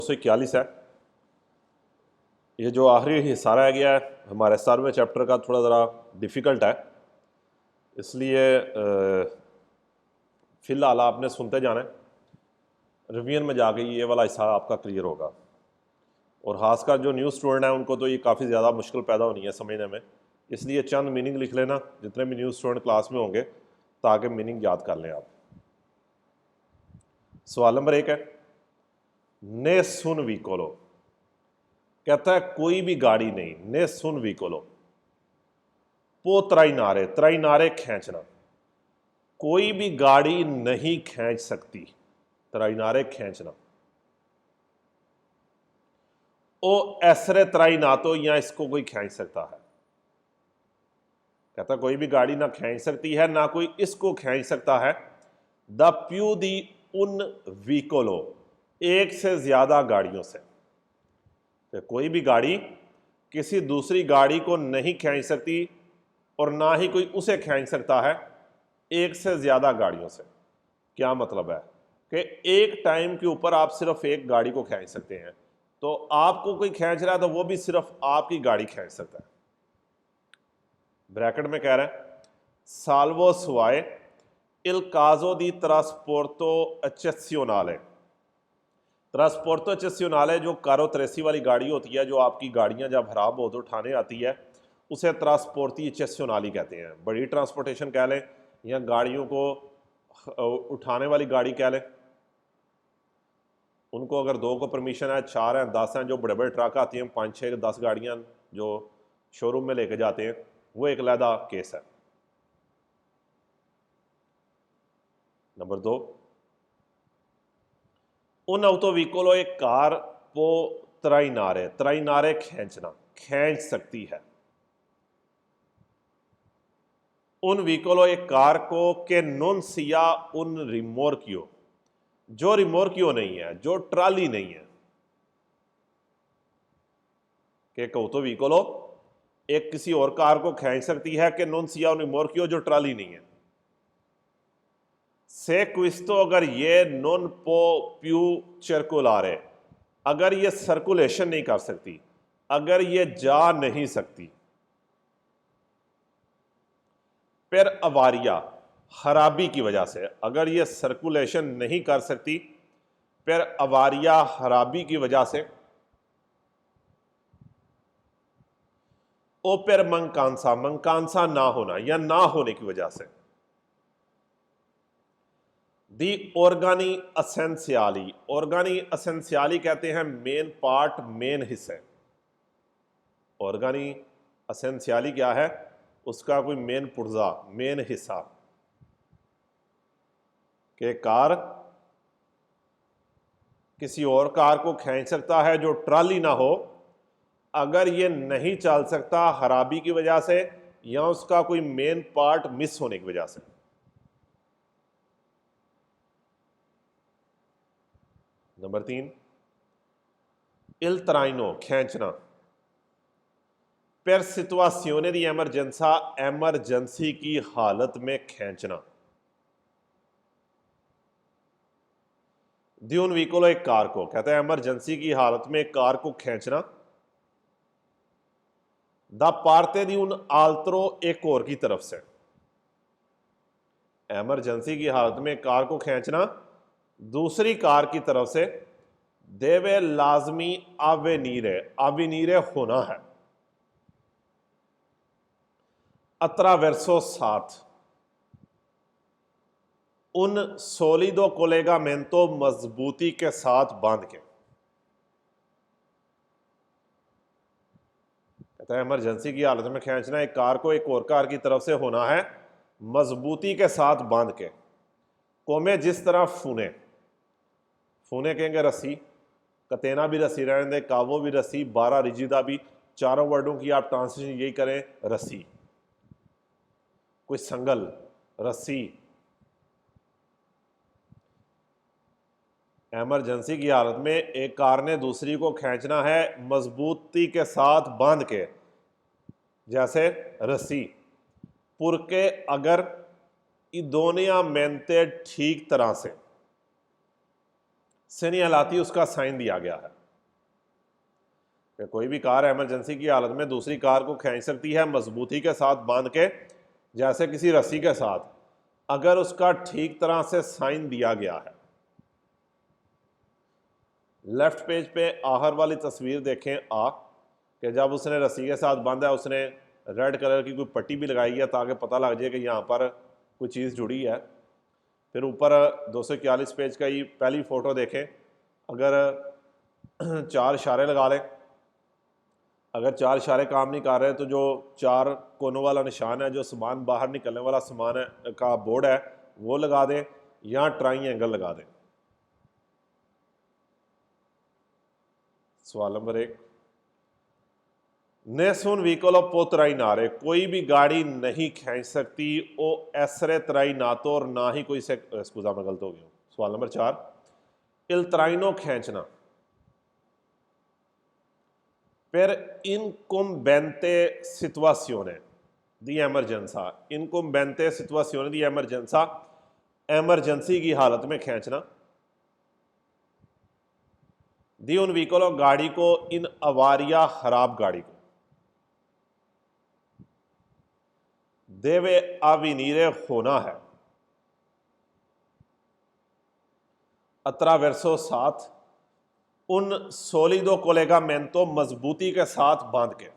241 है। ये जो आखिरी हिस्सा रह गया है हमारे 17वें चैप्टर का, थोड़ा ज़रा डिफ़िकल्ट है, इसलिए फ़िलहाल आपने सुनते जाना है। रिवीजन में जाके ये वाला हिस्सा आपका क्लियर होगा। और ख़ासकर जो न्यू स्टूडेंट है उनको तो ये काफ़ी ज़्यादा मुश्किल पैदा होनी है समझने में, इसलिए चंद मीनिंग लिख लेना जितने भी न्यू स्टूडेंट क्लास में होंगे, ताकि मीनिंग याद कर लें आप। सवाल नंबर 1 है, ने सुन व्हीकलो। कहता है कोई भी गाड़ी नहीं, ने सुन व्हीकलो। पो त्राई नारे खींचना, कोई भी गाड़ी नहीं खींच सकती, त्राई नारे खींचना। ओ ऐसरे त्राई ना, तो या इसको कोई खींच सकता है। कहता कोई भी गाड़ी ना खींच सकती है, ना कोई इसको खींच सकता है। द प्यू दी उन व्हीकलो, एक से ज्यादा गाड़ियों से। तो कोई भी गाड़ी किसी दूसरी गाड़ी को नहीं खींच सकती और ना ही कोई उसे खींच सकता है एक से ज्यादा गाड़ियों से। क्या मतलब है कि एक टाइम के ऊपर आप सिर्फ एक गाड़ी को खींच सकते हैं, तो आपको कोई खींच रहा है तो वो भी सिर्फ आपकी गाड़ी खींच सकता है। ब्रैकेट में कह रहे हैं साल्वो सुआए इल काजो दी ट्रांसपोर्टो एचेसियोनाले। ट्रांसपोर्टो एचेसियोनाले जो कारो त्रेसी वाली गाड़ी होती है, जो आपकी गाड़ियां जब खराब हो तो उठाने आती है, उसे ट्रांसपोर्टी एचेसियोनाली कहते हैं। बड़ी ट्रांसपोर्टेशन कह लें या गाड़ियों को उठाने वाली गाड़ी कह लें। उनको अगर 2 को परमिशन है, 4 हैं, 10 हैं, जो बड़े बड़े ट्रक आती हैं 5, 6, 10 गाड़ियां जो शोरूम में लेके जाते हैं, वो एक अलहदा केस है। नंबर 2, उन ऑटो व्हीकलो एक कार वो त्राई नारे खींचना, खींच सकती है। उन व्हीकलो एक कार को के नोन सिया उन रिमोर्कियो, जो रिमोर्कियो नहीं है, जो ट्राली नहीं है। के ऑटो व्हीकलो एक किसी और कार को खींच सकती है कि नोन सिया उन रिमोर्कियो, जो ट्राली नहीं है। से क्विस्तो, अगर ये नॉन पो प्यू सर्कुलारे, अगर ये सर्कुलेशन नहीं कर सकती, अगर ये जा नहीं सकती। फिर अवारिया, खराबी की वजह से, अगर ये सर्कुलेशन नहीं कर सकती, फिर अवारिया खराबी की वजह से। ओ फिर मंकांसा, मंकांसा ना होना या ना होने की वजह से। दी ऑर्गानी असेंशियाली, ऑर्गानी असेंशियाली कहते हैं मेन पार्ट, मेन हिस्से। ऑर्गानी असेंशियाली क्या है, उसका कोई मेन पुर्जा, मेन हिस्सा। कि कार किसी और कार को खींच सकता है जो ट्राली ना हो, अगर ये नहीं चल सकता खराबी की वजह से या उसका कोई मेन पार्ट मिस होने की वजह से। नंबर 3, इल तराइनो, खींचना। पर सिचुएशने दी एमरजेंसा, एमरजेंसी की हालत में खींचना। द्यून व्हीकलो एक कार को, कहता है एमरजेंसी की हालत में एक कार को खींचना। द पार्ते दी उन आल्त्रो, एक और की तरफ से। एमरजेंसी की हालत में कार को खींचना दूसरी कार की तरफ से। देवे लाजमी आवेनीरे, आवेनीरे होना है। अत्रावेर्सो, साथ। उन सोलिदो कोलेगामेंतो, मजबूती के साथ बांध के। कहता है इमरजेंसी की हालत में खींचना एक कार को एक और कार की तरफ से होना है मजबूती के साथ बांध के। कोमे, जिस तरह फूने, फूने कहेंगे रस्सी, कतेना भी रस्सी रहने दे, कावो भी रस्सी, 12 रिजिदा भी, चारों वर्डों की आप ट्रांसलेशन यही करें, रस्सी, कोई संगल, रस्सी। एमरजेंसी की हालत में एक कार ने दूसरी को खींचना है मजबूती के साथ बांध के, जैसे रस्सी। पुरके, अगर इदोनिया मेंते, ठीक तरह से। से नहीं हिलाती उसका साइन दिया गया है कि कोई भी कार इमरजेंसी की हालत में दूसरी कार को खींच सकती है मजबूती के साथ बांध के, जैसे किसी रस्सी के साथ, अगर उसका ठीक तरह से साइन दिया गया है। लेफ्ट पेज पे आखिर वाली तस्वीर देखें आ, कि जब उसने रस्सी के साथ बांधा है उसने रेड कलर की कोई पट्टी भी लगाई है ताकि पता लग जाए कि यहाँ पर कोई चीज़ जुड़ी है। फिर ऊपर 241 पेज का ये पहली फ़ोटो देखें, अगर 4 इशारे लगा लें, अगर 4 इशारे काम नहीं कर रहे तो जो 4 कोनों वाला निशान है, जो सामान बाहर निकलने वाला सामान है का बोर्ड है, वो लगा दें या ट्राइंगल लगा दें। सवाल नंबर 1, नेसुन व्हीकल पोतराई नारे, कोई भी गाड़ी नहीं खींच सकती ओ एसरे तराई ना तो और ना ही कोई से स्कूजा में गलत हो गया। सवाल नंबर 4, इल तराइनो खींचना, per incombente situazione di emergenza, incombente situazione di emergenza, emergency की हालत में खींचना, दी उन व्हीकल, गाड़ी को, इन अवारिया खराब गाड़ी को, देवे अविनीरे होना है, अत्रावेर्सो साथ, उन सोलिदो कोलेगामेंटो मजबूती के साथ बांध के,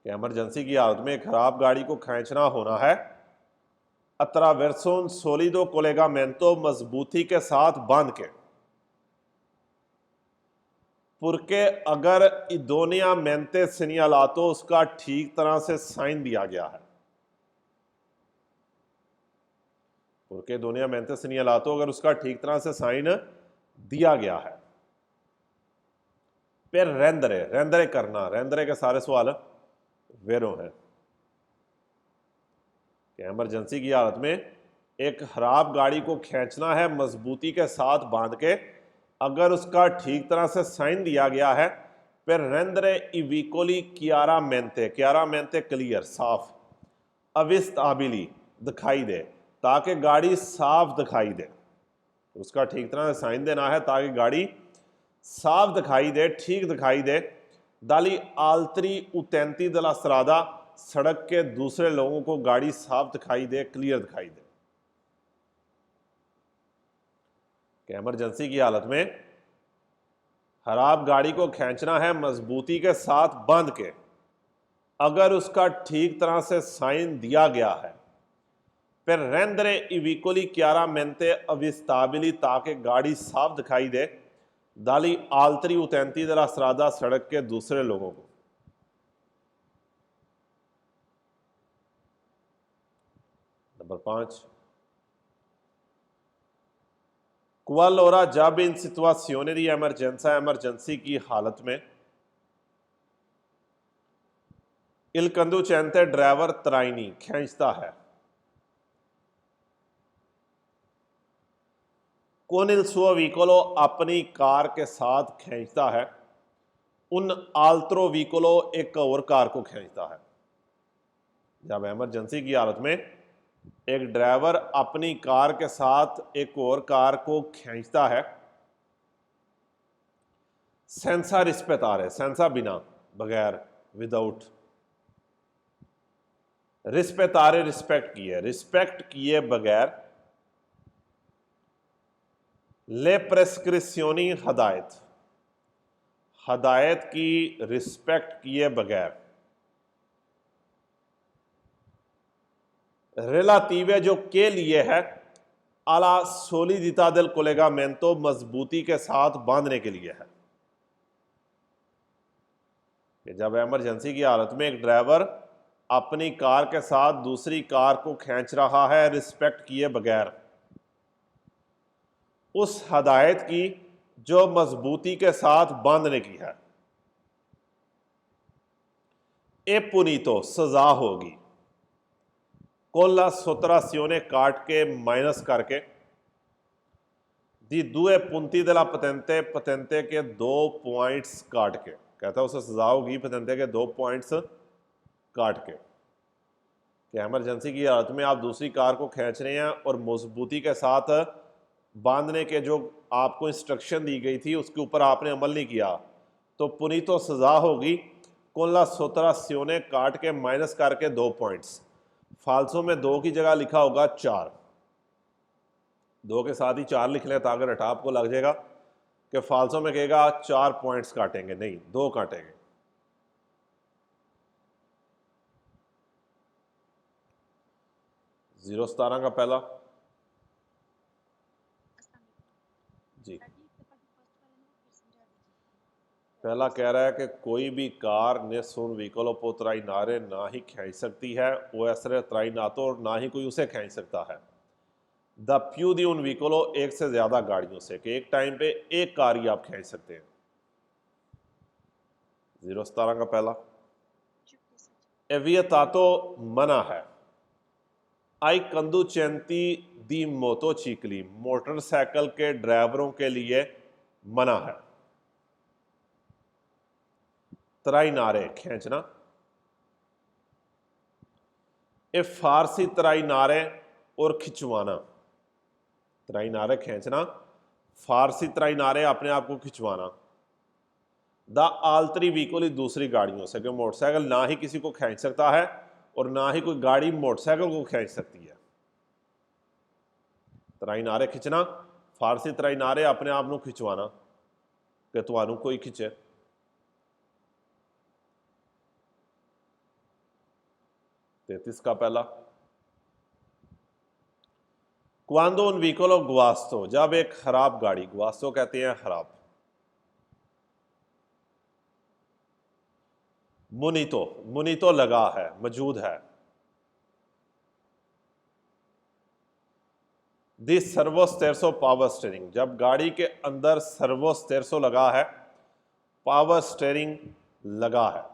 इमरजेंसी की हालत में खराब गाड़ी को खींचना होना है, अत्रावेर्सोन सोलिदो कोलेगामेंटो मजबूती के साथ बांध के, पुरके अगर इदोनिया मेंते सिनियालातो, उसका ठीक तरह से साइन दिया गया है, पुरके दोनिया मेंते सिनियालातो, अगर उसका ठीक तरह से साइन दिया गया है। फिर रेंदरे, रेंदरे करना, रेंदरे के सारे सवाल वेरो हैं कि इमरजेंसी की हालत में एक खराब गाड़ी को खींचना है मजबूती के साथ बांध के, अगर उसका ठीक तरह से साइन दिया गया है, फिर रेंदरे इविकोली क्यारा मेंते क्लियर, साफ, अविस्ताबिली दिखाई दे, ताकि गाड़ी साफ दिखाई दे, उसका ठीक तरह से साइन देना है ताकि गाड़ी साफ दिखाई दे, ठीक दिखाई दे। दाली आल्तरी उतैंती दला सरादा, सड़क के दूसरे लोगों को गाड़ी साफ दिखाई दे, क्लियर दिखाई दे। कि इमरजेंसी की हालत में खराब गाड़ी को खींचना है मजबूती के साथ बांध के, अगर उसका ठीक तरह से साइन दिया गया है, फिर रेंदरे इविकोली क्यारामेंते अविस्ताबिली, ताकि गाड़ी साफ दिखाई दे, दाली आल्तरी उतैंती दला सरादा, सड़क के दूसरे लोगों को। नंबर 5, क्वाल ओरा जब इन सिचुएशने दी एमरजेंसा, एमरजेंसी की हालत में इल कंदुचेंते ड्राइवर तराइनी खींचता है, कोनिल सुओ व्हीकलो अपनी कार के साथ खींचता है, उन आल्त्रो व्हीकलो एक और कार को खींचता है। जब इमरजेंसी की हालत में एक ड्राइवर अपनी कार के साथ एक और कार को खींचता है, सेंसा रिस्पेतारे, सेंसा बिना, बगैर, विदाउट, रिस्पेतारे रिस्पेक्ट किए, रिस्पेक्ट किए बगैर, ले प्रेस्क्रिप्शनी हदायत, हदायत की रिस्पेक्ट किए बगैर, रिलातीवे जो के लिए है, आला सोलिदिता del कोलेगामेंटो मजबूती के साथ बांधने के लिए है। कि जब इमरजेंसी की हालत में एक ड्राइवर अपनी कार के साथ दूसरी कार को खींच रहा है रिस्पेक्ट किए बगैर, उस हदायत की जो मजबूती के साथ बांधने की है, ए पुनीतो सजा होगी, कोल्ला 17 काट के माइनस करके, दी दुए पुंती दला पतेंते, पतेंते के 2 पॉइंट्स काट के, कहता है उसे सजा होगी पतेंते के 2 पॉइंट्स काट के। कि इमरजेंसी की हालत में आप दूसरी कार को खींच रहे हैं और मजबूती के साथ बांधने के जो आपको इंस्ट्रक्शन दी गई थी उसके ऊपर आपने अमल नहीं किया तो पुनीतो सजा होगी। कोला सोतरा सियोने काट के माइनस करके 2 पॉइंट्स। फालसो में 2 की जगह लिखा होगा 4, 2 के साथ ही 4 लिख लें ताकि रटा आपको लग जाएगा कि फालसो में कहेगा 4 पॉइंट्स काटेंगे, नहीं 2 काटेंगे। 017 का पहला जी, पहला कह रहा है कि कोई भी कार नेसुन व्हीकलों पर उतराई नारे ना ही खींच सकती है, वो ऐसे उतराई ना तो और ना ही कोई उसे खींच सकता है। द प्यू दी उन व्हीकलों एक से ज्यादा गाड़ियों से कि एक टाइम पे एक कार ही आप खींच सकते हैं। 017 का पहला एवियतातो मना है। आई कंदू चैंती दी मोतो चीकली मोटरसाइकिल के ड्राइवरों के लिए मना है। तराई नारे खींचना, ए फारसी तराई नारे और खिंचवाना। तराई नारे खींचना, फारसी तराई नारे अपने आप को खिंचवाना। द आलतरी व्हीकल दूसरी गाड़ियों से, क्योंकि मोटरसाइकिल ना ही किसी को खींच सकता है और ना ही कोई गाड़ी मोटरसाइकिल को खींच सकती है। तराई नारे खिंचना, फारसी तराई नारे अपने आप को खिंचवाना कि तुहानू कोई खिंचे। तैतीस का पहला क्वांदो उन व्हीकलो गुआस्तो, जब एक खराब गाड़ी, गुआस्तो कहते हैं खराब। मुनीतो, मुनीतो लगा है, मौजूद है। दी सर्वो स्टेरसो पावर स्टेरिंग, जब गाड़ी के अंदर सर्वो स्टेरसो लगा है, पावर स्टेरिंग लगा है।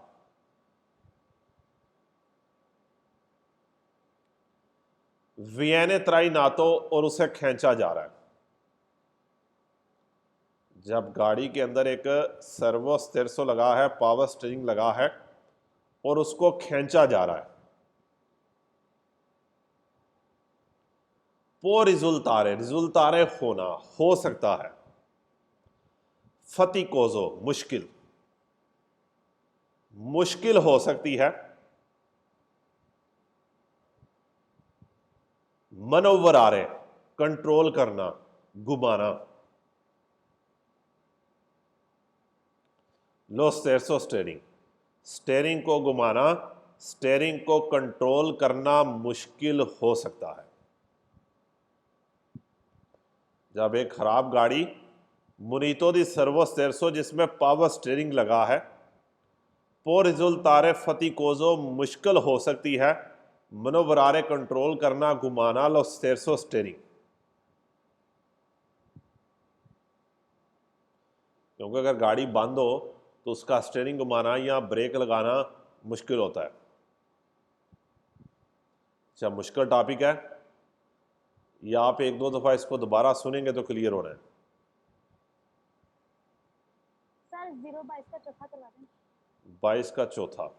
वियने त्राई नातो और उसे खींचा जा रहा है, जब गाड़ी के अंदर एक सर्वो स्टेरसो लगा है, पावर स्टेरिंग लगा है और उसको खींचा जा रहा है। पो रिजुल्तारे होना, हो सकता है। फतिकोजो मुश्किल, मुश्किल हो सकती है। मनोवरारे कंट्रोल करना, घुमाना। लो स्टेरसो स्टेरिंग, स्टेरिंग को घुमाना, स्टेरिंग को कंट्रोल करना मुश्किल हो सकता है। जब एक खराब गाड़ी मुनीतो दी सर्वो स्टेरसो जिसमें पावर स्टेरिंग लगा है, पो रिजुल्तारे फतिकोजो मुश्किल हो सकती है। मनोवरारे कंट्रोल करना, घुमाना, लो स्टेरसो स्टेरिंग, क्योंकि अगर गाड़ी बंद हो तो उसका स्टेरिंग घुमाना या ब्रेक लगाना मुश्किल होता है। अच्छा, मुश्किल टॉपिक है, या आप एक दो दफा इसको दोबारा सुनेंगे तो क्लियर होना है। सर 022 का चौथा करवा दें। 22 का चौथा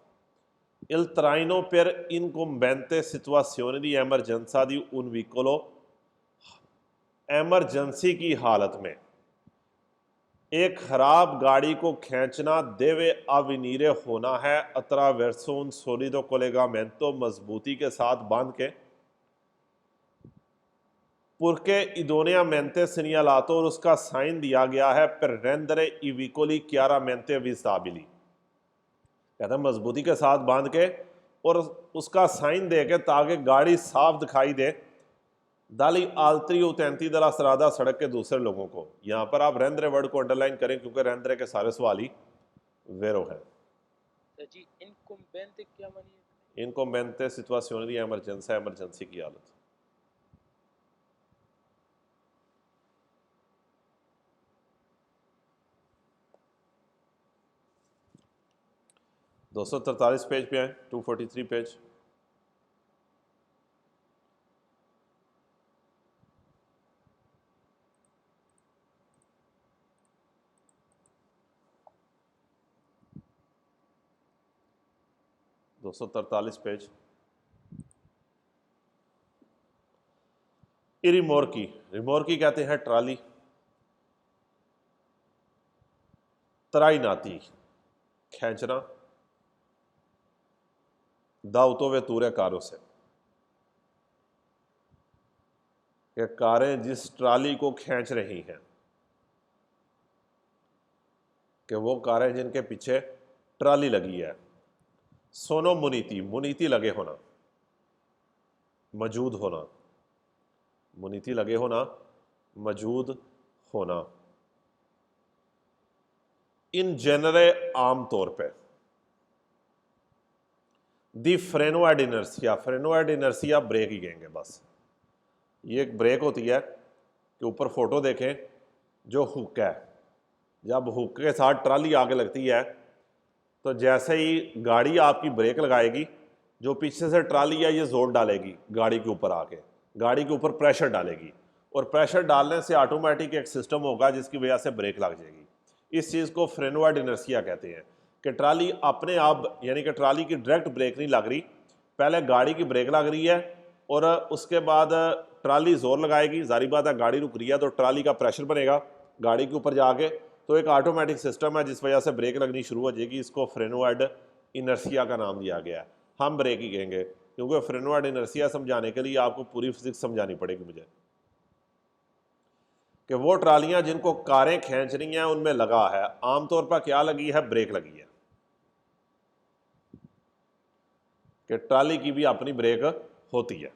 Il traino per incombente situazione di emergenza di un vicolo, emergency की हालत में एक खराब गाड़ी को खींचना देवे अविनीरे होना है। अत्रावेर्सो un solido collegamento, मजबूती के साथ बांध के। पुरके idoniamente segnalato, और उसका साइन दिया गया है। per rendere i vicoli chiaramente visibili, कहते हैं मजबूती के साथ बांध के और उसका साइन दे के ताकि गाड़ी साफ दिखाई दे। दाली आलतरी उतैंती दला सरादा, सड़क के दूसरे लोगों को। यहां पर आप रेंद्रे वर्ड को अंडरलाइन करें क्योंकि रेंद्रे के सारे सवाल ही वेरो है। जी इनकुम्बेंट क्या मानी है? इनकम्बेंटे सिचुएशन दी एमरजेंसी, एमरजेंसी की हालत। दो सौ तरतालीस पेज पे आए, 243 पेज। दो सौ तरतालीस पेज। रिमोर्की, रिमोर्की कहते हैं ट्राली। तराइनाती, खींचना। दाउतो वे तूरे कारों से, कि कारें जिस ट्राली को खींच रही हैं, कि वो कारें जिनके पीछे ट्राली लगी है। सोनो मुनीति, मुनीति लगे होना, मौजूद होना, मुनीति लगे होना, मौजूद होना। इन जनरे आमतौर पे। दी फ्रेनोइड इनर्सिया, फ्रेनोइड इनर्सिया ब्रेक ही कहेंगे बस। ये एक ब्रेक होती है कि ऊपर फोटो देखें, जो हुक है, जब हुक के साथ ट्राली आगे लगती है तो जैसे ही गाड़ी आपकी ब्रेक लगाएगी, जो पीछे से ट्राली है ये जोर डालेगी गाड़ी के ऊपर, आके गाड़ी के ऊपर प्रेशर डालेगी, और प्रेशर डालने से ऑटोमेटिक एक सिस्टम होगा जिसकी वजह से ब्रेक लग जाएगी। इस चीज़ को फ्रेनोइड इनर्सिया कहते हैं, कि ट्राली अपने आप, यानी कि ट्राली की डायरेक्ट ब्रेक नहीं लग रही, पहले गाड़ी की ब्रेक लग रही है और उसके बाद ट्राली जोर लगाएगी। जारी बात है, गाड़ी रुक रही है तो ट्राली का प्रेशर बनेगा गाड़ी के ऊपर जाके, तो एक ऑटोमेटिक सिस्टम है जिस वजह से ब्रेक लगनी शुरू हो जाएगी। इसको फ्रेनोइड इनर्सिया का नाम दिया गया है। हम ब्रेक ही कहेंगे, क्योंकि फ्रेनोइड इनर्सिया समझाने के लिए आपको पूरी फिजिक्स समझानी पड़ेगी मुझे, कि वो ट्रालियां जिनको कारें खींच रही हैं उनमें लगा है, आमतौर पर क्या लगी है, ब्रेक लगी है। कि ट्राली की भी अपनी ब्रेक होती है।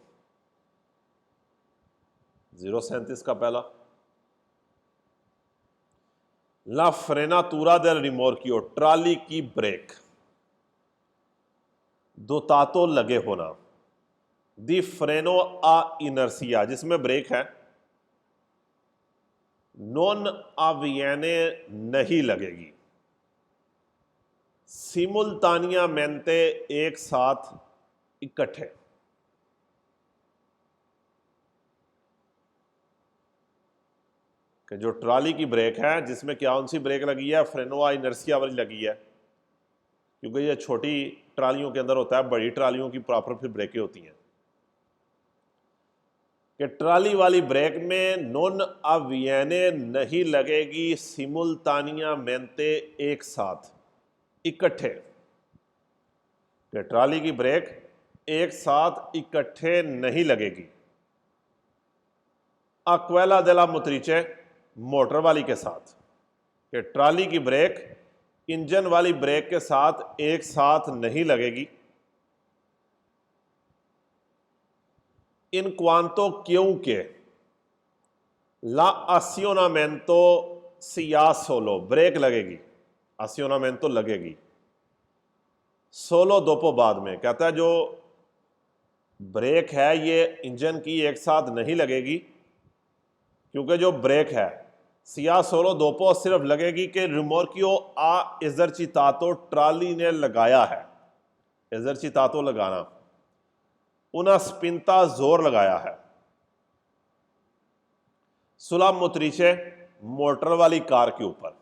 037 का पहला। ला फ्रेनातूरा del रिमोर्कियो, ट्राली की ब्रेक। दोतातो लगे होना। दी फ्रेनो आ इनर्सिया, जिसमें ब्रेक है, नॉन आवियने नहीं लगेगी। सिमुल्तानिया मेंते, एक साथ इकट्ठे। कि जो ट्राली की ब्रेक है, जिसमें क्या उनसी ब्रेक लगी है, फ्रेनोआ इनर्सिया वाली लगी है, क्योंकि ये छोटी ट्रालियों के अंदर होता है, बड़ी ट्रालियों की प्रॉपर फिर ब्रेकें होती हैं। कि ट्राली वाली ब्रेक में नॉन अवियने नहीं लगेगी, सिमुल्तानिया मेंते, एक साथ इकट्ठे। कि ट्राली की ब्रेक एक साथ इकट्ठे नहीं लगेगी। अक्वेला देला मुत्रिचे, मोटर वाली के साथ। कि ट्राली की ब्रेक इंजन वाली ब्रेक के साथ एक साथ नहीं लगेगी। इन क्वांतो क्योंकि ला आसियोनामेंतो सिया सोलो, ब्रेक लगेगी, आसियोनामेंतो लगेगी सोलो दोपो बाद में। कहता है जो ब्रेक है ये इंजन की एक साथ नहीं लगेगी, क्योंकि जो ब्रेक है सिया सोलो दोपो सिर्फ लगेगी कि रिमोर्कियो आ इजरचितातो, ट्राली ने लगाया है, इजरचितातो लगाना, उना स्पिंता जोर लगाया है, सुला मुत्रिचे, मोटर वाली कार के ऊपर।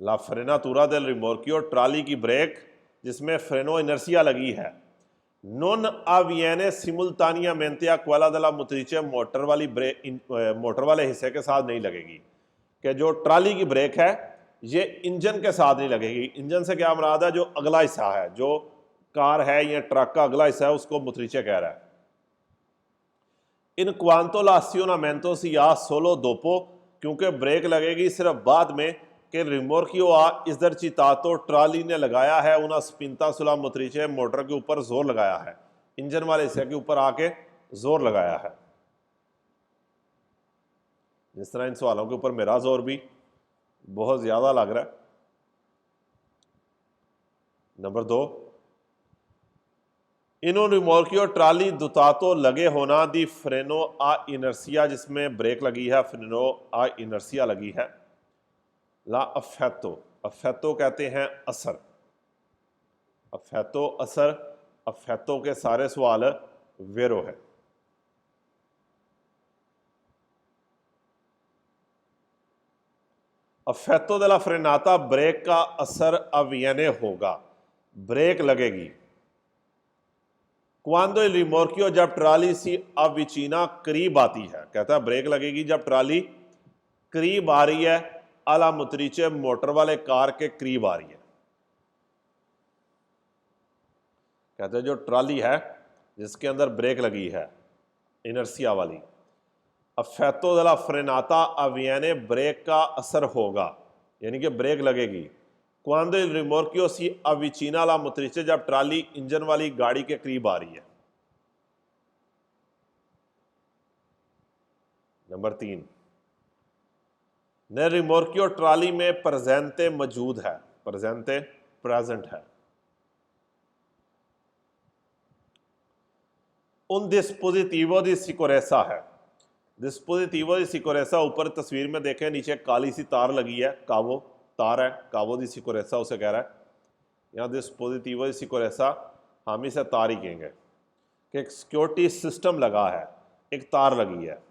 ला फ्रेनातूरा del रिमोर्कियो, ट्राली की ब्रेक जिसमें फ्रेनो इनर्सिया लगी है, नॉन आवियने सिमुल्तानिया मेंतिया क्वाला दला मुत्रिचे, मोटर वाली ब्रेक, मोटर वाले हिस्से के साथ नहीं लगेगी। कि जो ट्राली की ब्रेक है ये इंजन के साथ नहीं लगेगी। इंजन से क्या मुराद है, जो अगला हिस्सा है, जो कार है या ट्रक का अगला हिस्सा है, उसको मुत्रिचे कह रहा है। इन क्वांतो लासियोनामेंतो सिया सोलो दोपो, क्योंकि ब्रेक लगेगी सिर्फ बाद में, कि रिमोर्कियो आ इजरचितातो, ट्राली ने लगाया है, उना स्पिंता सुला मुत्रिचे, मोटर के ऊपर जोर लगाया है, इंजन वाले हिस्से के ऊपर आके जोर लगाया है। जिस तरह इन सवालों के ऊपर मेरा जोर भी बहुत ज्यादा लग रहा है। नंबर 2, इनो रिमोर्कियो ट्राली दुतातो लगे होना, दी फ्रेनो आ इनर्सिया, जिसमें ब्रेक लगी है, फ्रेनो आ इनर्सिया लगी है। ला अफेतो, अफेतो कहते हैं असर, अफेतो असर, अफेतो के सारे सवाल वेरो है। अफेतो दला फ्रेनाता, ब्रेक का असर अवियने होगा, ब्रेक लगेगी। क्वांदो il rimorchio जब ट्राली सी अविचीना करीब आती है, कहता है ब्रेक लगेगी जब ट्राली करीब आ रही है, अला मुतरीचे मोटर वाले कार के करीब आ रही है। कहते हैं जो ट्राली है जिसके अंदर ब्रेक लगी है इनर्सिया वाली, अफेतो दला फ्रेनाता अवियने ब्रेक का असर होगा, यानी कि ब्रेक लगेगी। क्वांदो il rimorchio si avvicina alla motrice जब ट्राली इंजन वाली गाड़ी के करीब आ रही है। नंबर 3, ने रिमोर्कियो ट्राली में प्रेजेंटे मौजूद है, प्रेजेंटे प्रेजेंट है। उन डिस्पोजिटिवो दी सिकोरेसा है, डिस्पोजिटिवो दी सिकोरेसा ऊपर तस्वीर में देखें, नीचे काली सी तार लगी है, कावो तार है, कावो दी सिकोरेसा उसे कह रहा है। यहाँ डिस्पोजिटिवो दी सिकोरेसा हम इसे तार ही कहेंगे कि एक सिक्योरिटी सिस्टम लगा है, एक तार लगी है,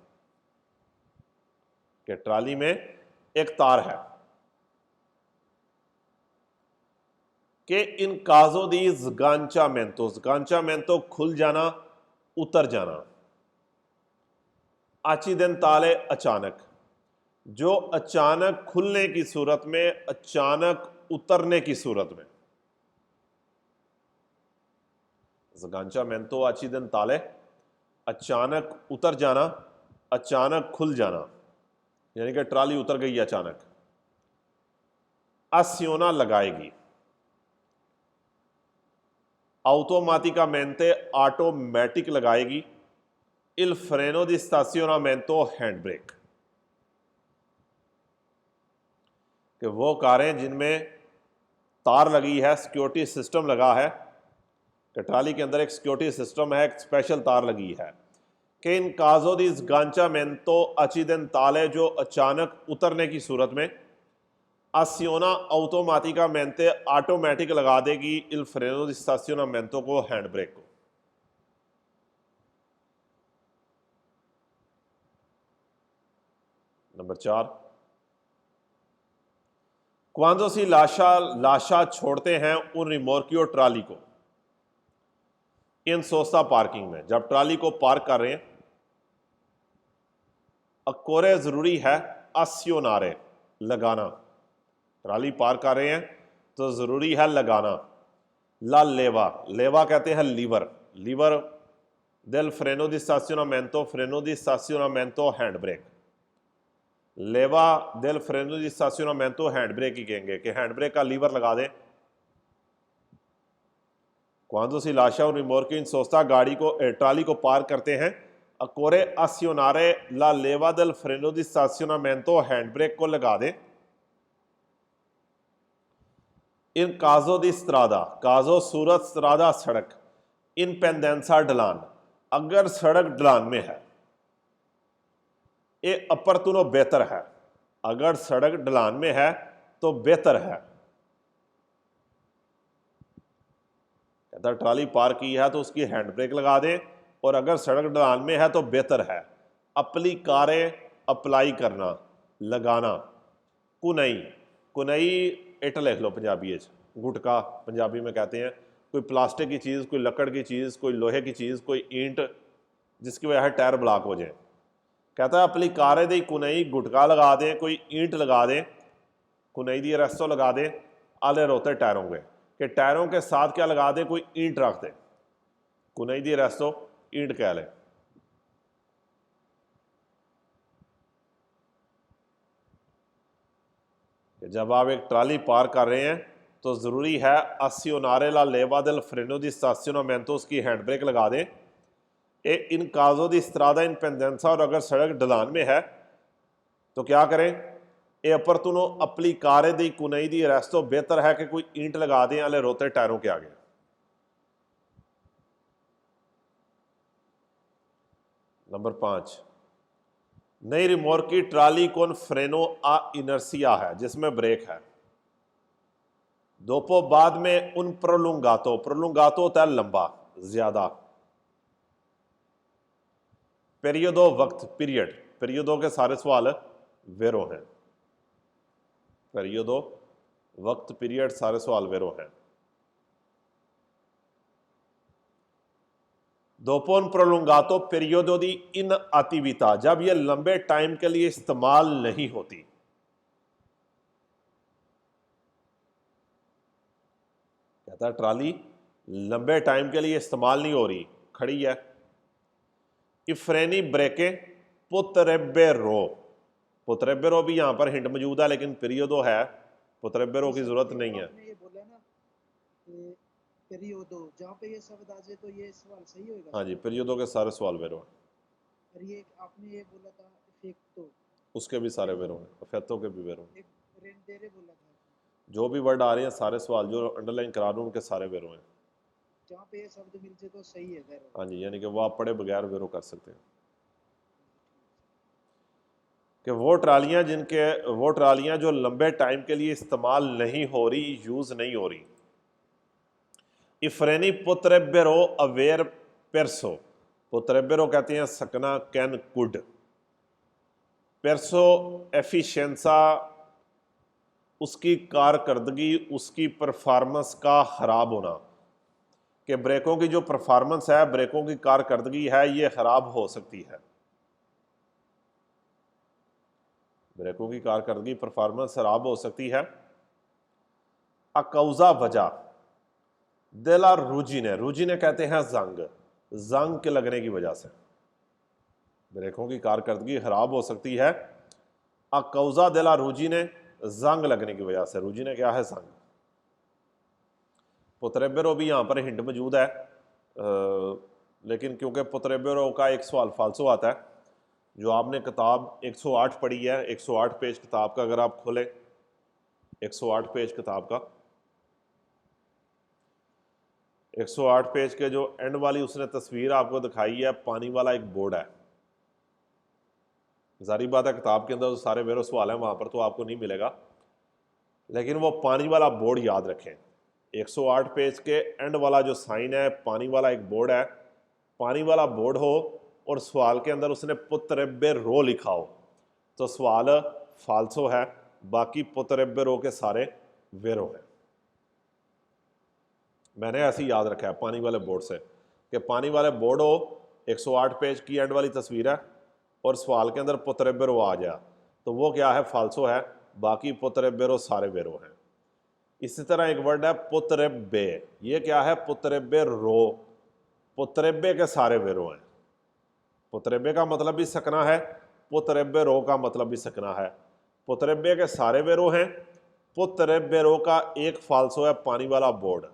कि ट्राली में एक तार है कि इन काजो दी जगांचामेंतो खुल जाना, उतर जाना, आचिदेंताले अचानक, जो अचानक खुलने की सूरत में, अचानक उतरने की सूरत में। जगांचामेंतो आचिदेंताले, अचानक उतर जाना, अचानक खुल जाना, यानी कि ट्राली उतर गई अचानक। आसियोना लगाएगी, automaticamente ऑटोमेटिक लगाएगी, il freno di stazionamento hand break, कि वो कारें जिनमें तार लगी है, सिक्योरिटी सिस्टम लगा है, कि ट्राली के अंदर एक सिक्योरिटी सिस्टम है, एक स्पेशल तार लगी है, कि इन काजो दी sganciamento accidentale, जो अचानक उतरने की सूरत में, आसियोना automaticamente ऑटोमेटिक लगा देगी il freno di stazionamento को, हैंड ब्रेक को। नंबर 4, क्वांदो सी लाशा छोड़ते हैं उन रिमोर्कियो ट्राली को इन सोस्ता पार्किंग में, जब ट्राली को पार्क कर रहे हैं, अकोरे जरूरी है आसियोनारे लगाना, ट्राली पार्क कर रहे हैं तो जरूरी है लगाना। ला लेवा, लेवा कहते हैं lever, lever del freno di stazionamento hand brake, लेवा del freno di stazionamento hand brake ही कहेंगे कि हैंड ब्रेक का लीवर लगा दें। क्वांदो सी लाशा और रिमोर्कियो इन सोस्ता गाड़ी को ट्राली को पार्क करते हैं, अकोरे आसियोनारे ला लेवा del freno di stazionamento hand break को लगा दें। इन काजो दी स्त्रादा, काजो सूरत, स्त्रादा सड़क, इन पेंडेंसा ढलान, अगर सड़क ढलान में है, ये अपरतुनो बेहतर है, अगर सड़क ढलान में है तो बेहतर है। कहता ट्राली पार की है तो उसकी हैंड ब्रेक लगा दें, और अगर सड़क ढलान में है तो बेहतर है। अप्लीकारे अप्लाई करना, लगाना। कुनई, कुनई इट लिख लो पंजाबी, गुटका पंजाबी में कहते हैं, कोई प्लास्टिक की चीज़, कोई लकड़ की चीज़, कोई लोहे की चीज़, कोई ईंट जिसकी वजह से टायर ब्लॉक हो जाए। कहता है अपनी कारे दी कुनई, गुटका लगा दें, कोई ईंट लगा दें, कुनई दी रेस्टो लगा दें, आले रोते टायरों के, कि टायरों के साथ क्या लगा दें, कोई ईंट रख दें, कुनई दी रेस्टो ईंट कह लें। जब आप एक ट्राली पार कर रहे हैं तो ज़रूरी है आसियोनारे ला लेवा del freno di stazionamento, उसकी हैंड ब्रेक लगा दें। ए इन काजो दी स्त्रादा इन पेंडेंसा, और अगर सड़क ढलान में है तो क्या करें, ए अपरतुनो अप्लीकारे दी कुनई दी रेस्टो, बेहतर है कि कोई ईंट लगा दें आले रोते टायरों के आगे। नंबर 5, नई रिमोर्की ट्राली कौन फ्रेनो आ इनर्सिया है, जिसमें ब्रेक है। दोपो बाद में उन प्रोलुंगातो, प्रोलुंगातो होता है लंबा, ज्यादा। पेरियोडो वक्त, पीरियड, पेरियोडो के सारे सवाल वेरो हैं, पेरियोडो वक्त, पीरियड, सारे सवाल वेरो हैं। dopo un prolungato periodo di inattività, जब ये लंबे टाइम के लिए इस्तेमाल नहीं होती। कहता है ट्राली लंबे टाइम के लिए इस्तेमाल नहीं हो रही, खड़ी है। इफ्रेनी ब्रेके पुत्रेबेरो, पुत्रेबेरो भी यहां पर हिंट मौजूद है, लेकिन पीरियोडो है, पुत्रेबेरो की जरूरत नहीं है। आपने ये बोला ना कि पेरियोडो, जहाँ पे ये शब्द आ जाए तो ये सवाल सही होगा। हाँ जी, पीरियोडो के सारे सवाल वेरो हैं। और ये आपने ये बोला था इफेक्टो, उसके भी सारे वेरो हैं, अफेक्टो के भी वेरो हैं। एक रेंडेरे बोला था, जो भी वर्ड आ रहे हैं सारे सवाल जो अंडरलाइन करा रहा हूं उनके सारे वेरो हैं। जहाँ पे ये शब्द मिल जाए तो सही है फिर। हाँ जी, यानी कि वो आप पढ़े बगैर वेरो कर सकते हैं कि वो ट्रालियां जो लंबे टाइम के लिए इस्तेमाल नहीं हो रही, यूज नहीं हो रही। इफ्रेनी पुत्रेबेरो अवेर पेरसो, पुत्रेबेरो कहते हैं सकना, कैन, कुड। पेरसो एफिशिएंसा, उसकी कारकर्दगी, उसकी परफॉर्मेंस का खराब होना, कि ब्रेकों की जो परफॉर्मेंस है, ब्रेकों की कारकर्दगी है, ये खराब हो सकती है। ब्रेकों की कारकर्दगी, परफॉर्मेंस खराब हो सकती है। अकौजा वजह देला रूजिने कहते हैं जंग के लगने की वजह से ब्रेकों की कारकर्दगी खराब हो सकती है। अकौजा देला रूजिने, जंग लगने की वजह से। रूजिने क्या है? जंग। पुत्रेबेरो भी यहाँ पर हिंट मौजूद है, लेकिन क्योंकि पुत्रेबेरो का एक सवाल फालसो आता है। जो आपने किताब 108 पढ़ी है, 108 पेज किताब का अगर आप खोलें, 108 पेज किताब का 108 पेज के जो एंड वाली उसने तस्वीर आपको दिखाई है, पानी वाला एक बोर्ड है। जारी बात है किताब के अंदर तो सारे वेरो सवाल हैं, वहाँ पर तो आपको नहीं मिलेगा, लेकिन वो पानी वाला बोर्ड याद रखें। 108 पेज के एंड वाला जो साइन है, पानी वाला एक बोर्ड है, पानी वाला बोर्ड हो और सवाल के अंदर उसने पुत्रेबेरो लिखा हो तो सवाल फाल्सो है, बाकी पुत्रेबेरो के सारे वेरो हैं। मैंने ऐसे ही याद रखा है पानी वाले बोर्ड से कि पानी वाले बोर्ड हो, 108 पेज की एंड वाली तस्वीर है और सवाल के अंदर पुत्रेबेरो आ जाए तो वो क्या है? फाल्सो है, बाकी पुत्रेबेरो सारे वेरो हैं। इसी तरह एक वर्ड है पुत्रेबे, ये क्या है? पुत्रेबेरो, पुत्रेबे के सारे वेरो हैं। पुत्रेबे का मतलब भी सकना है, पुत्रेबेरो का मतलब भी सकना है। पुत्रेबे के सारे वेरो हैं। पुत्रेबेरो का एक फाल्सो है, पानी वाला बोर्ड।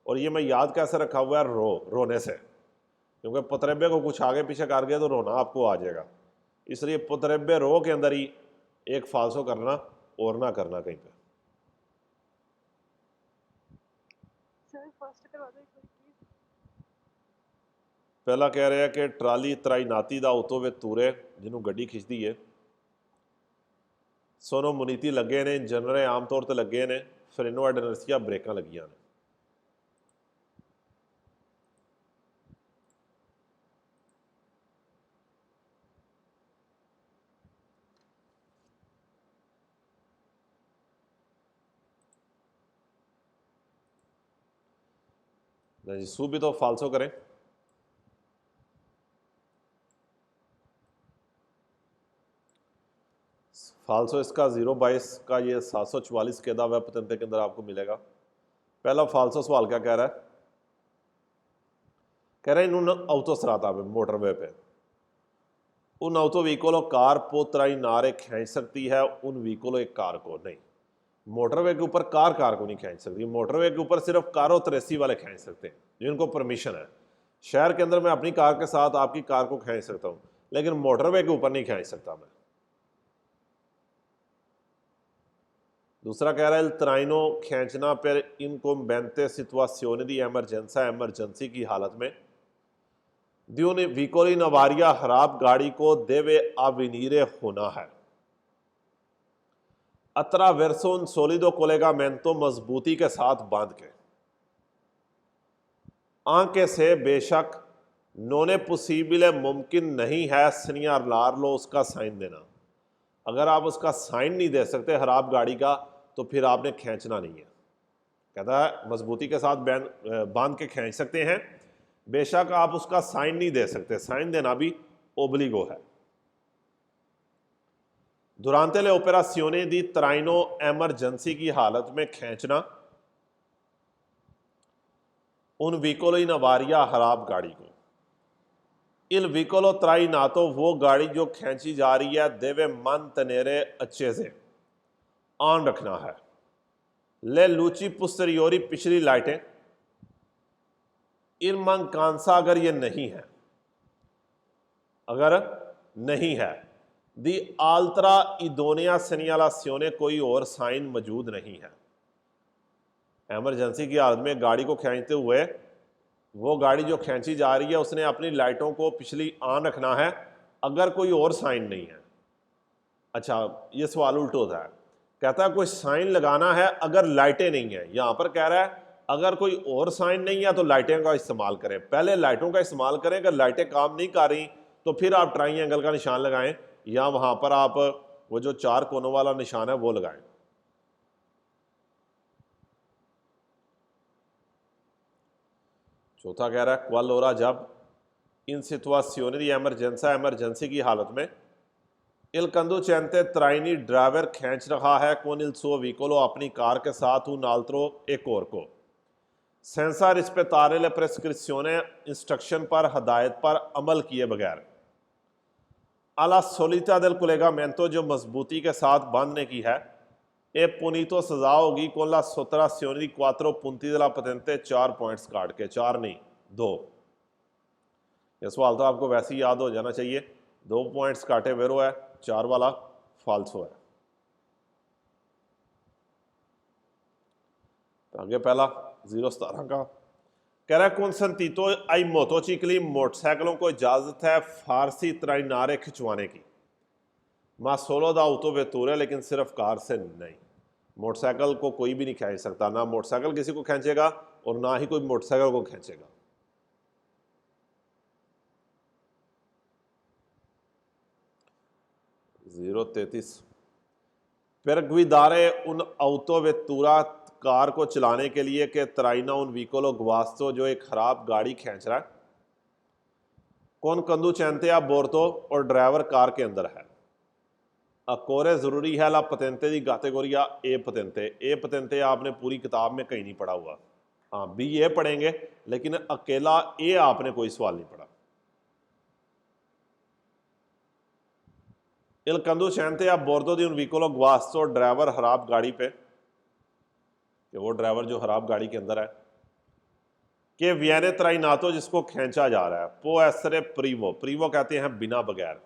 और ये मैं याद कैसे रखा हुआ है? रोने से, क्योंकि पुत्रेबे को कुछ आगे पीछे कर गया तो रोना आपको आ जाएगा, इसलिए पुत्रेबेरो के अंदर ही एक फाल्सो करना और ना करना कहीं पे। सर फर्स्ट करवा दो एक बार प्लीज। पहला कह रहे हैं कि ट्राली तराइनाती दा उतो वे तूरे जिन्हों गड्डी खिंचती है, सोनो मुनीती लगे ने, जनरे आम तौर पर लगे ने, फ्रेनो एडनर्सिया ब्रेकां लगियां ने। जी सू भी तो फाल्सो करें। फाल्सो इसका 022 का ये 744 के दा वेब पतंते के अंदर आपको मिलेगा। पहला फाल्सो सवाल क्या कह रहा है? कह रहे हैं इन auto सराता पे, मोटरवे पे उन auto व्हीकलों कार पोतराई नारे खींच सकती है, उन व्हीकलों एक कार को नहीं। मोटरवे के ऊपर कार को नहीं खींच सकती। मोटरवे के ऊपर सिर्फ कारो 83 वाले खींच सकते हैं जिनको परमिशन है। शहर के अंदर मैं अपनी कार के साथ आपकी कार को खींच सकता हूं, लेकिन मोटरवे के ऊपर नहीं खींच सकता मैं। दूसरा कह रहा है तराइनो खींचना पर इनको बेंते सिचुएशन दी एमरजेंसी की हालत में दी व्हीकोली नवारिया खराब गाड़ी को देवे अविनीरे होना है। अतरा वेरसोन सोलिदो कोलेगामेंतो मजबूती के साथ बांध के आंके से बेशक नोने पोसिबल मुमकिन नहीं है सनियार लार लो उसका साइन देना। अगर आप उसका साइन नहीं दे सकते खराब गाड़ी का तो फिर आपने खींचना नहीं है। कहता है मजबूती के साथ बांध के खींच सकते हैं, बेशक आप उसका साइन नहीं दे सकते, साइन देना भी ओब्लिगो है। दुरांते ले ऑपरेशियोने दी त्राइनो एमरजेंसी की हालत में खींचना उन विकोलो इन अवारिया खराब गाड़ी को। इल विकोलो त्राई ना तो वो गाड़ी जो खींची जा रही है देवे मन तनेरे अच्छे से ऑन रखना है। ले लूची पुस्teriori पिछली लाइटें इन mancanza अगर ये नहीं है, अगर नहीं है, दी आल्ट्रा इदोनिया सेनियालासियोने कोई और साइन मौजूद नहीं है। एमरजेंसी की हालत में गाड़ी को खींचते हुए वो गाड़ी जो खींची जा रही है उसने अपनी लाइटों को पिछली ऑन रखना है अगर कोई और साइन नहीं है। अच्छा, ये सवाल उल्टा होता है, कहता है कोई साइन लगाना है अगर लाइटें नहीं है। यहां पर कह रहा है अगर कोई और साइन नहीं है तो लाइटें का इस्तेमाल करें। पहले लाइटों का इस्तेमाल करें, अगर लाइटें काम नहीं कर रही तो फिर आप ट्राइंगल का निशान लगाएं या वहां पर आप वो जो 4 कोनों वाला निशान है वो लगाएं। चौथा कह रहा है क्वाल ओरा जब इन सिचुएशनों दी एमरजेंसा एमरजेंसी की हालत में इल कंदुचेंते त्राइनी ड्राइवर खींच रहा है कौन इल सो विकोलो अपनी कार के साथ un altro एक और को सेंसा रिस्पेतारे ले प्रेस्क्रिप्शने इंस्ट्रक्शन पर हदायत पर अमल किए बगैर अला सोलिता del collegamento जो मजबूती के साथ बांधने की है ए पुनीतो सजा होगी con la sottrazione di 4 punti della patente 4 points काट के, 4 नहीं 2। ये सवाल तो आपको वैसे ही याद हो जाना चाहिए, 2 पॉइंट्स काटे वेरो है, 4 वाला फाल्सो है। तो आगे पहला 017 का कह रहा है consentito ai motocicli मोटरसाइकिलों को इजाजत है फारसी त्राइनारे खिंचवाने की मा सोलो दा autovetture लेकिन सिर्फ कार से नहीं। मोटरसाइकिल को कोई भी नहीं खींच सकता, ना मोटरसाइकिल किसी को खींचेगा और ना ही कोई मोटरसाइकिल को खींचेगा। Zero 33 per guidare un autovettura car को चलाने के लिए कि त्राइना उन विकोलो ग्वास्तो जो एक खराब गाड़ी खींच रहा है कौन कंदुचेंते या बोर्तो और ड्राइवर कार के अंदर है। अकोरे जरूरी है ला पतेंते दी कैटेगोरिया ए पतेंते। ए पतेंते आपने पूरी किताब में कहीं नहीं पढ़ा हुआ, हाँ बी ए पढ़ेंगे लेकिन अकेला ए आपने कोई सवाल नहीं पढ़ा। इल कंदुचेंते या बोर्दो दी उन विकोलो ग्वास्तो ड्राइवर खराब गाड़ी पे कि वो ड्राइवर जो खराब गाड़ी के अंदर है कि वियने त्राइनातो जिसको खींचा जा रहा है पो एसरे प्रीवो, प्रीवो कहते हैं बिना बगैर,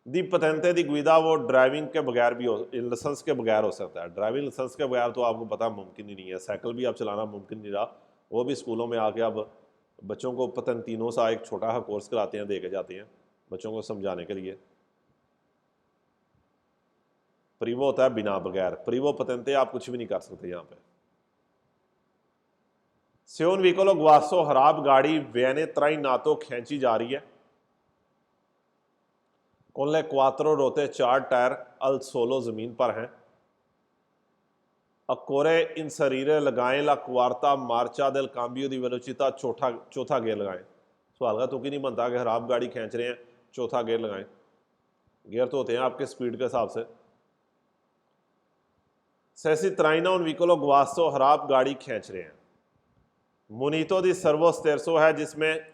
दी पतेंते दी गुइदा वो ड्राइविंग के बगैर भी हो, लाइसेंस के बगैर हो सकता है। ड्राइविंग लाइसेंस के बगैर तो आपको पता मुमकिन ही नहीं है, साइकिल भी अब चलाना मुमकिन नहीं रहा। वो भी स्कूलों में आके अब बच्चों को पतेंतीनों सा एक छोटा सा कोर्स कराते हैं, दे के जाते हैं बच्चों को समझाने के लिए। प्रीवो होता है बिना बगैर, प्रीवो पतेंते आप कुछ भी नहीं कर सकते। यहाँ पे सेवन विकोलो ग्वासो खराब गाड़ी वेने त्राइनातो खींची जा रही है कोले क्वात्रो रोते 4 टायर अल सोलो जमीन पर हैं। अकोरे इन शरीरे लगाएं ला क्वार्ता मार्चा दिल काम्बियो दी वेलोचिता चौथा गेयर लगाएं। सवाल का तो कि नहीं बनता कि खराब गाड़ी खींच रहे हैं चौथा गेयर लगाएं, गियर तो होते हैं आपके स्पीड के हिसाब से। सैसी त्राइना उन विकोलो ग्वासो खराब गाड़ी खींच रहे हैं। मुनीतो दी सर्वो स्टेरसो है जिसमें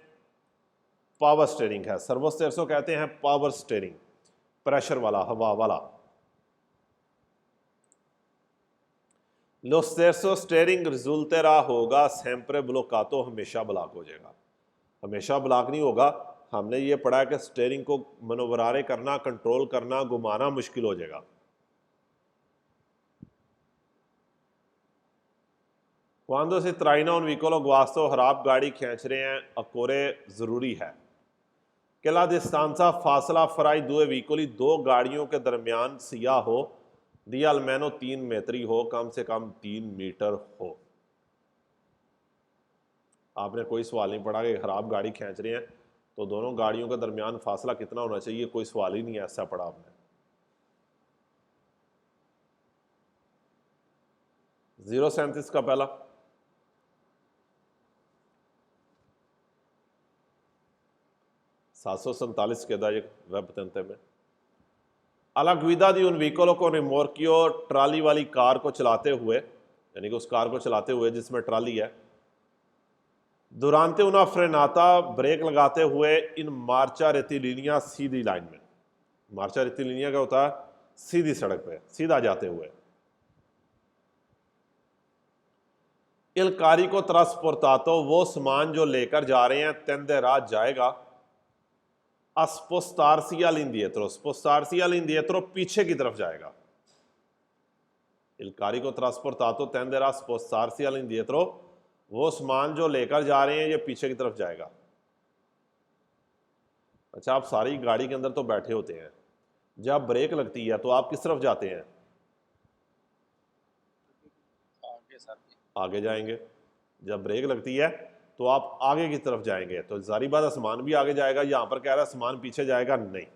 पावर स्टेयरिंग है। सर्वो स्टेरसो कहते हैं पावर स्टेयरिंग, प्रेशर वाला, हवा वाला। लो स्टेरसो स्टेयरिंग रिजल्टेरा होगा सेम्प्रे ब्लॉकातो, हमेशा ब्लॉक हो जाएगा। हमेशा ब्लॉक नहीं होगा, हमने ये पढ़ा है कि स्टेयरिंग को मनोवरारे करना, कंट्रोल करना, घुमाना मुश्किल हो जाएगा। क्वांदो से त्राइना उन विकोलो ग्वास्तो खराब गाड़ी खींच रहे हैं अकोरे जरूरी है केला डिस्टांसा फासला फराई दुए विकोली, 2 गाड़ियों के दरमियान सिया हो दिया अलमैनो 3 मेत्री हो, कम से कम 3 मीटर हो। आपने कोई सवाल नहीं पढ़ा कि खराब गाड़ी खींच रहे हैं तो दोनों गाड़ियों के दरमियान फासला कितना होना चाहिए, कोई सवाल ही नहीं है ऐसा पढ़ा आपने। 037 का पहला 747 के दा वेब पतंते में alla guida di un veicolo con rimorchio trolley वाली कार को चलाते हुए, यानी कि उस कार को चलाते हुए जिसमें ट्राली है, durante una frenata ब्रेक लगाते हुए इन मार्चा रेतिलिनिया सीधी लाइन में। मार्चा रेतिलिनिया क्या होता है? सीधी सड़क पे सीधा जाते हुए। il carico trasportato वो सामान जो लेकर जा रहे हैं tenderà जाएगा a spostarsi all'indietro, spostarsi all'indietro पीछे की तरफ जाएगा। il carico trasportato tenderà a spostarsi all'indietro, वो सामान जो लेकर जा रहे हैं ये पीछे की तरफ जाएगा। अच्छा, आप सारी गाड़ी के अंदर तो बैठे होते हैं, जब ब्रेक लगती है तो आप किस तरफ जाते हैं? आगे सर। आगे जाएंगे। जब ब्रेक लगती है तो आप आगे की तरफ जाएंगे, तो जारी बात है सामान भी आगे जाएगा। यहां पर कह रहा है सामान पीछे जाएगा नहीं।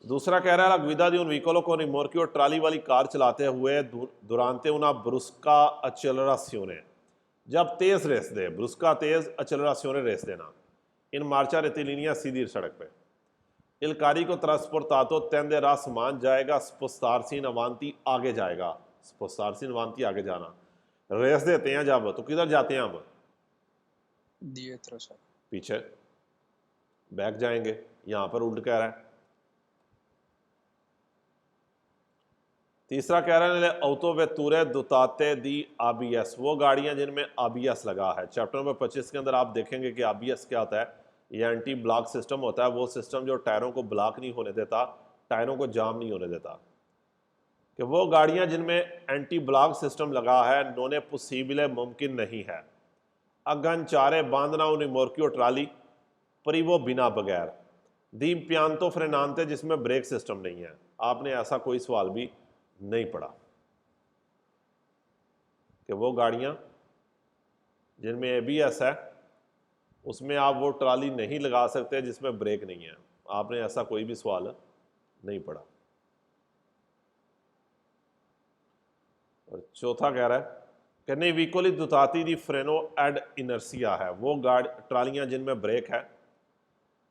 दूसरा कह रहा है गुइदा दी उन व्हीकलों को रिमोर्कियो ट्राली वाली कार चलाते हुए दुरांते उना ब्रुस्का अचेलरासियोने, जब तेज रेस दे, ब्रुस्का तेज, अचेलरासियोने रेस देना, इन मार्चा रेतिलिनिया सीधी सड़क पे। il carico trasportato tenderà सामान जाएगा, स्पोस्तारसी नवांती आगे जाएगा, स्पोस्तारसी नवांती आगे जाना। रेस देते हैं जब तो किधर जाते हैं हम? dietro sir. पीछे, बैक जाएंगे। यहां पर उल्ट कह रहा है। तीसरा कह रहा है ऑटो वेतुरे दोताते दी ABS, वो गाड़ियां जिनमें ABS लगा है। चैप्टर नंबर 25 के अंदर आप देखेंगे कि ABS क्या होता है। ये एंटी ब्लॉक सिस्टम होता है, वो सिस्टम जो टायरों को ब्लॉक नहीं होने देता, टायरों को जाम नहीं होने देता। कि वो गाड़ियां जिनमें एंटी ब्लॉक सिस्टम लगा है नोने पॉसिबल मुमकिन नहीं है अगन चारे बांधना उन्हें मोर्कियो ट्राली परी वो बिना बगैर दी प्यांतो फ्रेनांते जिसमें ब्रेक सिस्टम नहीं है। आपने ऐसा कोई सवाल भी नहीं पढ़ा कि वो गाड़ियां जिनमें ABS है उसमें आप वो ट्राली नहीं लगा सकते जिसमें ब्रेक नहीं है। आपने ऐसा कोई भी सवाल नहीं पढ़ा। और चौथा कह रहा है कि नहीं व्हीकल दुताती दी फ्रेनो एड इनर्सिया है, वो गाड़ी ट्रालियां जिनमें ब्रेक है।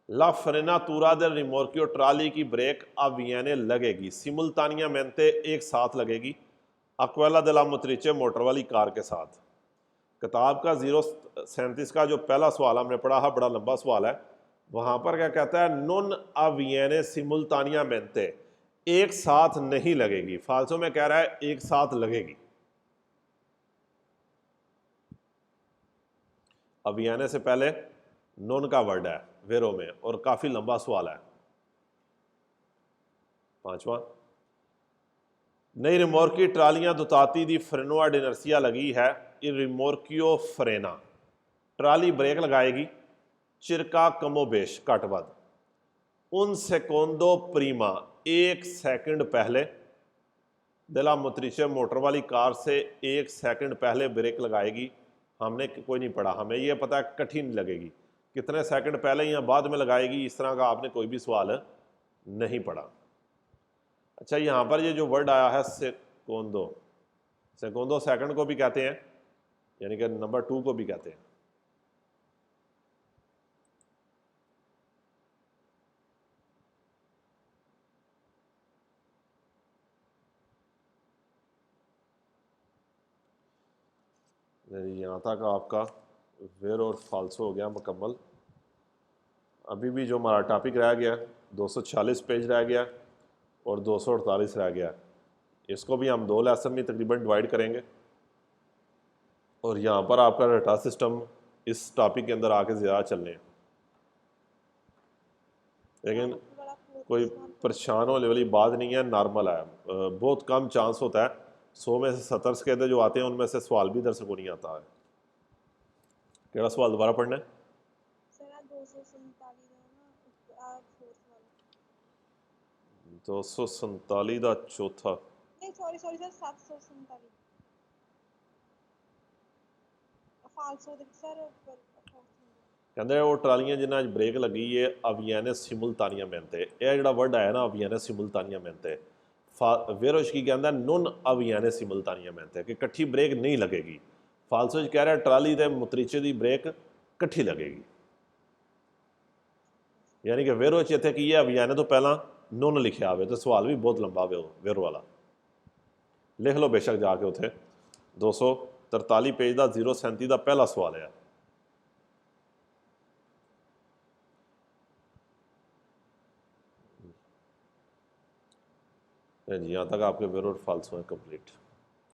ला फ्रेना तूरा दे रिमोर्कियो, ट्राली की ब्रेक अवियने लगेगी, सिमुल्तानिया मेंते एक साथ लगेगी, अक्वेला दे ला मोत्रिचे मोटर वाली कार के साथ। किताब का 037 का जो पहला सवाल हमने पढ़ा है, बड़ा लंबा सवाल है, वहां पर क्या कहता है? नॉन अवियने सिमुल्तानिया मेंते, एक साथ नहीं लगेगी। फालसो में कह रहा है एक साथ लगेगी। अवियने से पहले नॉन का वर्ड है वेरो में, और काफी लंबा सवाल है। पांचवा, नई रिमोर्की ट्रालियां दुताती दी फ्रेनो एड इनर्सिया लगी है, रिमोर्कियो फ्रेना, ट्राली ब्रेक लगाएगी, चिरका कमोबेश कटबद, उन सेकोंडो प्रीमा, एक सेकंड पहले, दिला मुत्रिचे मोटर वाली कार से एक सेकंड पहले ब्रेक लगाएगी। हमने कोई नहीं पढ़ा, हमें यह पता है कठिन लगेगी, कितने सेकंड पहले या बाद में लगाएगी, इस तरह का आपने कोई भी सवाल नहीं पढ़ा। अच्छा, यहाँ पर ये जो वर्ड आया है सेकोंडो, सेकोंडो सेकंड को भी कहते हैं, यानी कि नंबर 2 को भी कहते हैं। यहाँ तक आपका वेर और फाल्सो हो गया मुकम्मल। अभी भी जो हमारा टॉपिक रह गया 246 पेज रह गया और 248 रह गया। इसको भी हम 2 लेसन में तकरीबन डिवाइड करेंगे, और यहाँ पर आपका डाटा सिस्टम इस टॉपिक के अंदर आके ज़्यादा चलने हैं। लेकिन कोई परेशान होने वाली बात नहीं है, नॉर्मल है। बहुत कम चांस होता है, 100 में से 70 कहते जो आते हैं उनमें से सवाल भी दर्शक को नहीं आता है। केड़ा सवाल दोबारा पढ़ना है? सर 247 ना, 247 का चौथा, नहीं सॉरी सर 747 फालसो दे सर कहते वो ट्रालियां जिन्हें ब्रेक लगी है अवियने सिमुल्तानिया मेंते, यह जो वर्ड आया ना अवियने सिमुल्तानिया मेंते, वेरोश की कहता नॉन अवियने सिमुल्तानिया मेंते कि कट्ठी ब्रेक नहीं लगेगी। फालसो कह रहा है ट्राली दे मुतरीचे दी ब्रेक ਇਕੱਠੀ ਲੱਗੇਗੀ। ਯਾਨੀ ਕਿ ਵੇਰੋ 'ਚ ਇੱਥੇ ਕੀ ਹੈ, ਵਿਆਨੇ ਤੋਂ ਪਹਿਲਾਂ ਨੁਨ ਲਿਖਿਆ ਹੋਵੇ ਤੇ ਸਵਾਲ ਵੀ ਬਹੁਤ ਲੰਬਾ ਵੇਰੋ ਵਾਲਾ। ਲਿਖ ਲਓ ਬੇਸ਼ੱਕ ਜਾ ਕੇ ਉੱਥੇ 243 ਪੇਜ ਦਾ 037 ਦਾ ਪਹਿਲਾ ਸਵਾਲ ਹੈ। जी यहाँ तक आपके वेरोड फॉल्स हुए कंप्लीट।